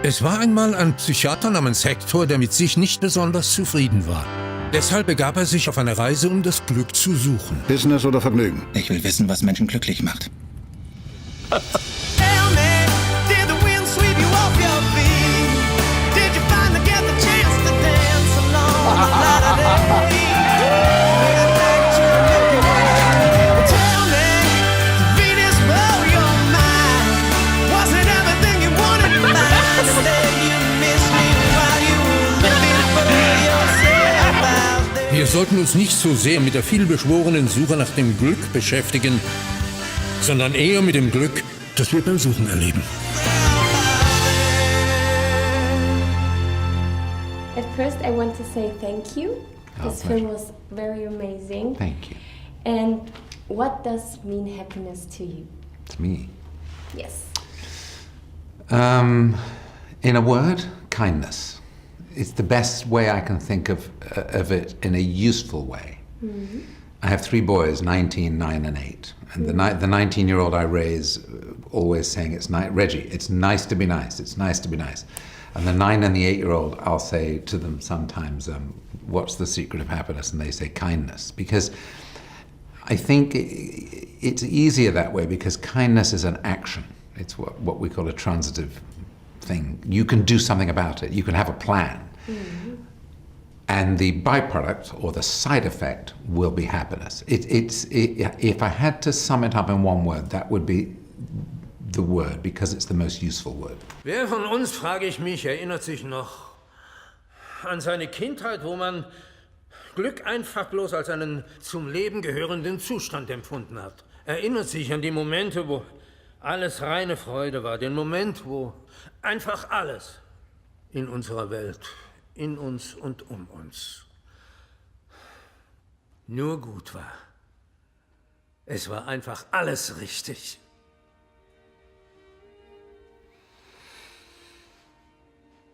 Es war einmal ein Psychiater namens Hector, der mit sich nicht besonders zufrieden war. Deshalb begab er sich auf eine Reise, um das Glück zu suchen. Business oder Vergnügen? Ich will wissen, was Menschen glücklich macht. Wir sollten uns nicht so sehr mit der vielbeschworenen Suche nach dem Glück beschäftigen, sondern eher mit dem Glück, das wir beim Suchen erleben. At first I want to say thank you. This film was very amazing. Thank you. And what does mean happiness to you? To me? Yes. In a word, kindness. It's the best way I can think of it in a useful way. Mm-hmm. I have 3 boys, 19, 9 and 8. And the 19-year-old I raise always saying, Reggie, it's nice to be nice, it's nice to be nice. And the 9 and the 8-year-old, I'll say to them sometimes, what's the secret of happiness? And they say kindness. Because I think it's easier that way because kindness is an action. It's what we call a transitive thing. You can do something about it. You can have a plan. Mm-hmm. And the byproduct or the side effect will be happiness. If I had to sum it up in one word, that would be the word, because it's the most useful word. Wer von uns, frage ich mich, erinnert sich noch an seine Kindheit, wo man Glück einfach bloß als einen zum Leben gehörenden Zustand empfunden hat? Erinnert sich an die Momente, wo alles reine Freude war, den Moment, wo einfach alles in unserer Welt, in uns und um uns nur gut war. Es war einfach alles richtig.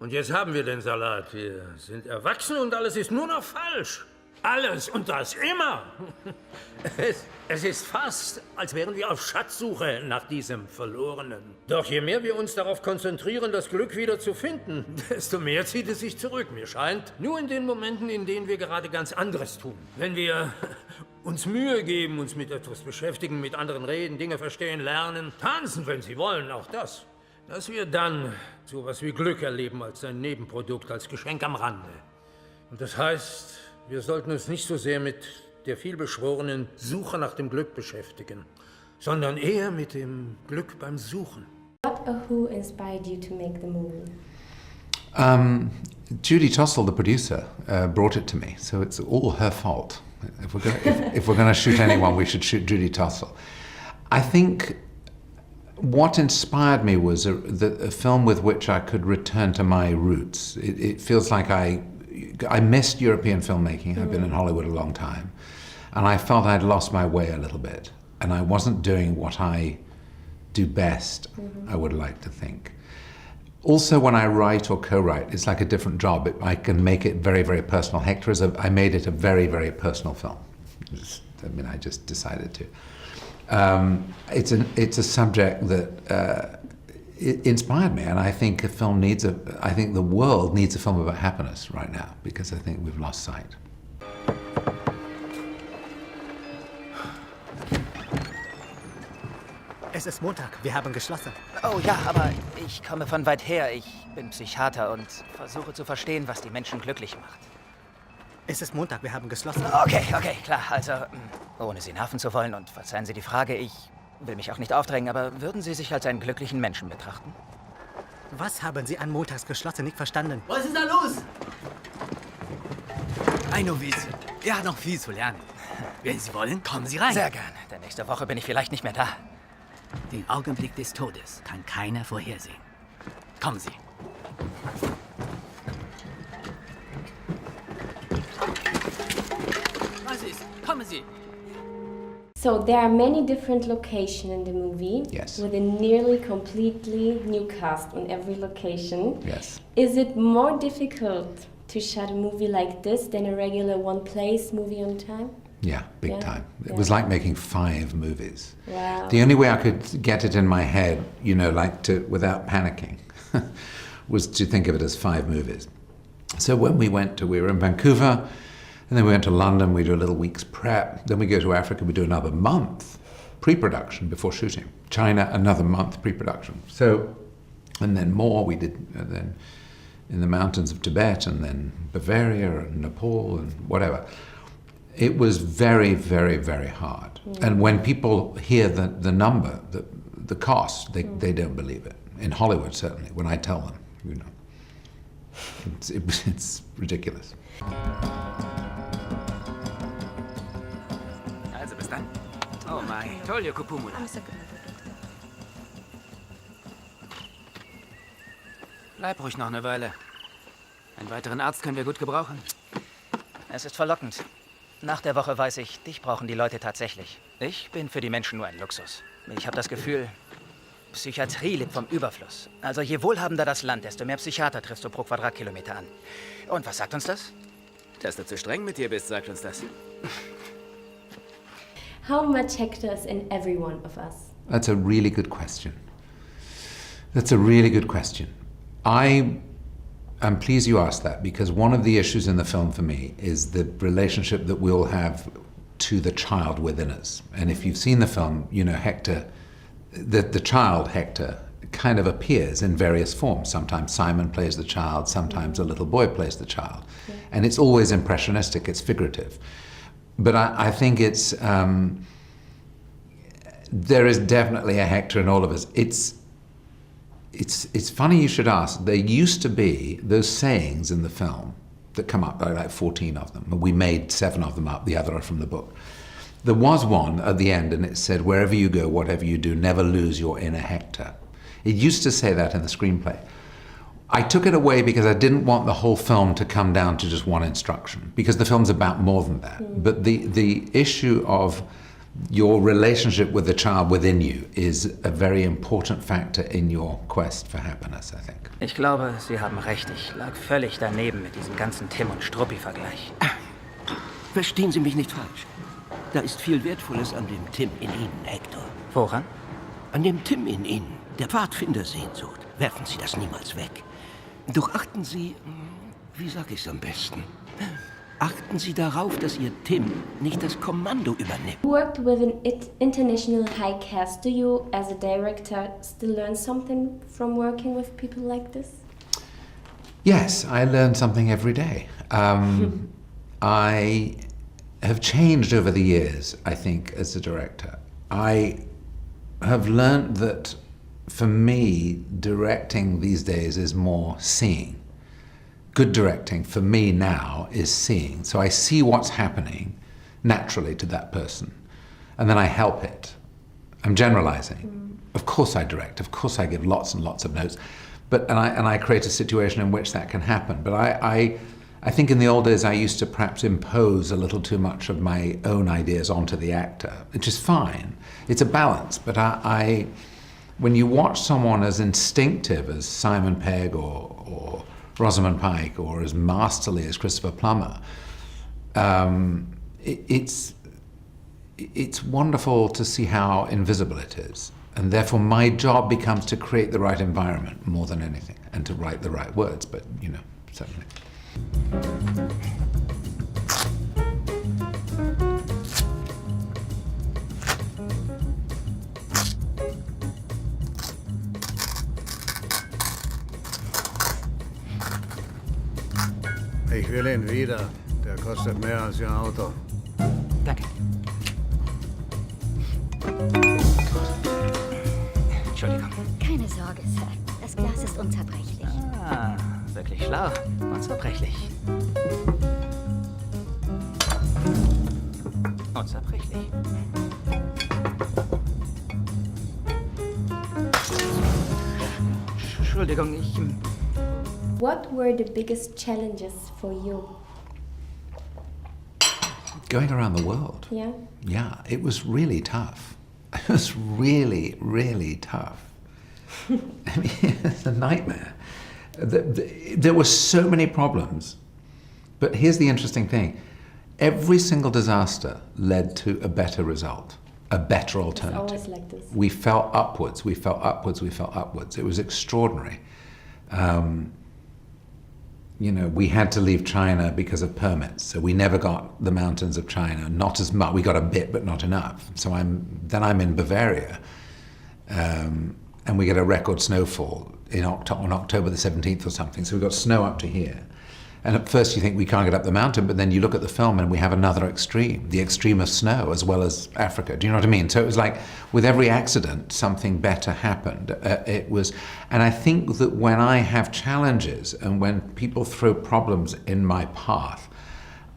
Und jetzt haben wir den Salat. Wir sind erwachsen und alles ist nur noch falsch. Alles und das immer. Es ist fast, als wären wir auf Schatzsuche nach diesem Verlorenen. Doch je mehr wir uns darauf konzentrieren, das Glück wieder zu finden, desto mehr zieht es sich zurück. Mir scheint, nur in den Momenten, in denen wir gerade ganz anderes tun. Wenn wir uns Mühe geben, uns mit etwas beschäftigen, mit anderen reden, Dinge verstehen, lernen, tanzen, wenn sie wollen, auch das. Dass wir dann sowas wie Glück erleben als ein Nebenprodukt, als Geschenk am Rande. Und das heißt, wir sollten uns nicht so sehr mit der vielbeschworenen Suche nach dem Glück beschäftigen, sondern eher mit dem Glück beim Suchen. What or who inspired you to make the movie? Judy Tossell, the producer, brought it to me, so it's all her fault. If we're going to shoot anyone, we should shoot Judy Tossell. I think what inspired me was a film with which I could return to my roots. It feels like I missed European filmmaking. I've been in Hollywood a long time. And I felt I'd lost my way a little bit. And I wasn't doing what I do best, I would like to think. Also, when I write or co-write, it's like a different job. I can make it very, very personal. Hector I made it a very, very personal film. I just decided to. It's a subject that it inspired me, and I think I think the world needs a film about happiness right now, because I think we've lost sight. Es ist Montag, wir haben geschlossen. Oh ja, aber ich komme von weit her. Ich bin Psychiater und versuche zu verstehen, was die Menschen glücklich macht. Es ist Montag, wir haben geschlossen. Okay, klar. Also, ohne Sie nerven zu wollen, und verzeihen Sie die Frage, ich will mich auch nicht aufdrängen, aber würden Sie sich als einen glücklichen Menschen betrachten? Was haben Sie an montags geschlossen nicht verstanden? Was ist da los? Ein Novize. Er hat noch viel zu lernen. Wenn Sie wollen, kommen Sie rein. Sehr gerne, denn nächste Woche bin ich vielleicht nicht mehr da. Den Augenblick des Todes kann keiner vorhersehen. Kommen Sie. Was ist? Kommen Sie. So there are many different locations in the movie. Yes. With a nearly completely new cast on every location. Yes. Is it more difficult to shoot a movie like this than a regular one-place movie on time? Yeah, big time. It was like making 5 movies. Wow. The only way I could get it in my head, without panicking, was to think of it as 5 movies. So when we were in Vancouver, and then we went to London, we do a little week's prep, then we go to Africa, we do another month pre-production before shooting. China, another month pre-production. So, and then more, we did then in the mountains of Tibet, and then Bavaria and Nepal and whatever. It was very, very, very hard. And when people hear the number, the cost, they don't believe it. In Hollywood, certainly, when I tell them, you know, it's ridiculous. Also bis dann. Oh mein, toll, Kupumula. Bleib ruhig noch eine Weile. Einen weiteren Arzt können wir gut gebrauchen. Es ist verlockend. Nach der Woche weiß ich, dich brauchen die Leute tatsächlich. Ich bin für die Menschen nur ein Luxus. Ich habe das Gefühl, Psychiatrie lebt vom Überfluss. Also je wohlhabender das Land, desto mehr Psychiater triffst du pro Quadratkilometer an. Und was sagt uns das? Dass du zu streng mit dir bist, sagt uns das. How much Hector is in every one of us? That's a really good question. That's a really good question. I'm pleased you asked that, because one of the issues in the film for me is the relationship that we'll have to the child within us. And if you've seen the film, you know Hector, the child Hector kind of appears in various forms. Sometimes Simon plays the child, sometimes a little boy plays the child. Yeah. And it's always impressionistic, it's figurative. But I think it's, there is definitely a Hector in all of us. It's funny you should ask. There used to be those sayings in the film that come up, like 14 of them. We made 7 of them up, the other are from the book. There was one at the end, and it said, wherever you go, whatever you do, never lose your inner Hector. It used to say that in the screenplay. I took it away because I didn't want the whole film to come down to just one instruction, because the film's about more than that. But the issue of your relationship with the child within you is a very important factor in your quest for happiness, I think. Ich glaube, Sie haben recht. Ich lag völlig daneben mit diesem ganzen Tim- und Struppi-Vergleich. Verstehen Sie mich nicht falsch. Da ist viel Wertvolles an dem Tim in Ihnen, Hector. Woran? An dem Tim in Ihnen, der Pfadfindersehnsucht. Werfen Sie das niemals weg. Doch achten Sie, wie sag ich's am besten? Achten Sie darauf, dass Ihr Tim nicht das Kommando übernimmt. You worked with an international high cast. Do you, as a director, still learn something from working with people like this? Yes, I learn something every day. I have changed over the years, I think, as a director. I have learned that, for me, directing these days is more seeing. Good directing, for me now, is seeing. So I see what's happening naturally to that person, and then I help it. I'm generalizing. Of course I direct, of course I give lots and lots of notes, and I create a situation in which that can happen. But I think in the old days I used to perhaps impose a little too much of my own ideas onto the actor, which is fine. It's a balance, but when you watch someone as instinctive as Simon Pegg or Rosamund Pike, or as masterly as Christopher Plummer, it's wonderful to see how invisible it is. And therefore my job becomes to create the right environment more than anything, and to write the right words, but, you know, certainly. Ich will ihn wieder. Der kostet mehr als Ihr Auto. Danke. Entschuldigung. Keine Sorge, Sir. Das Glas ist unzerbrechlich. Ah, wirklich schlau. Unzerbrechlich. Unzerbrechlich. Entschuldigung, What were the biggest challenges for you? Going around the world. Yeah? Yeah, it was really tough. It was really, really tough. I mean, it's a nightmare. There were so many problems. But here's the interesting thing. Every single disaster led to a better result, a better alternative. It's always like this. We fell upwards, we fell upwards, we fell upwards. It was extraordinary. You know, we had to leave China because of permits, so we never got the mountains of China, not as much. We got a bit, but not enough. So I'm in Bavaria, and we get a record snowfall on October the 17th or something, so we got snow up to here. And at first you think we can't get up the mountain, but then you look at the film and we have another extreme, the extreme of snow as well as Africa. Do you know what I mean? So it was like with every accident, something better happened. And I think that when I have challenges and when people throw problems in my path,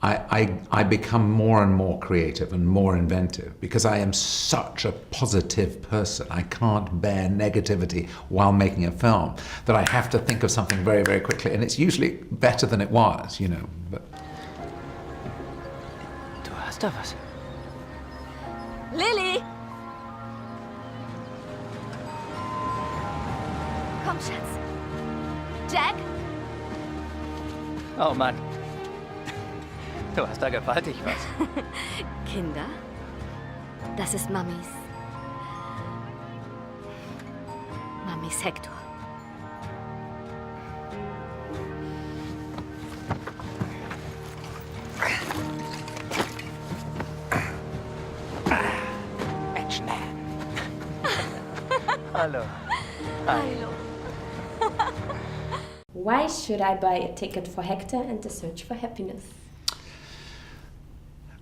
I become more and more creative and more inventive because I am such a positive person. I can't bear negativity while making a film that I have to think of something very, very quickly. And it's usually better than it was, you know. But Du hast da was. Lilly! Komm, Schatz. Jack? Oh Mann. Du hast da gewaltig was. Kinder? Das ist Mamis Hector. Menschenman. Hallo. Hallo. Why should I buy a ticket for Hector and the Search for Happiness?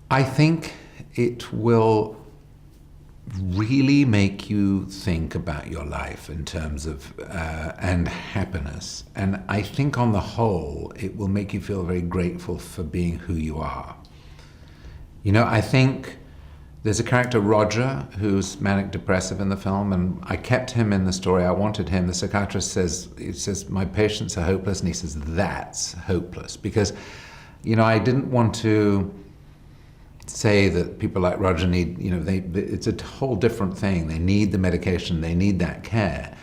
I think it will really make you think about your life in terms of and happiness. And I think on the whole, it will make you feel very grateful for being who you are. You know, I think there's a character, Roger, who's manic depressive in the film, and I kept him in the story. I wanted him. The psychiatrist says, my patients are hopeless, and he says, that's hopeless. Because, you know, I didn't want to say that people like Roger need, you know, it's a whole different thing. They need the medication, they need that care.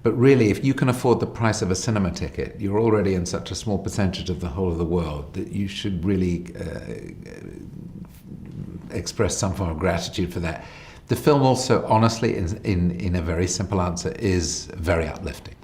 But really, if you can afford the price of a cinema ticket, you're already in such a small percentage of the whole of the world that you should really express some form of gratitude for that. The film also, honestly, in a very simple answer, is very uplifting.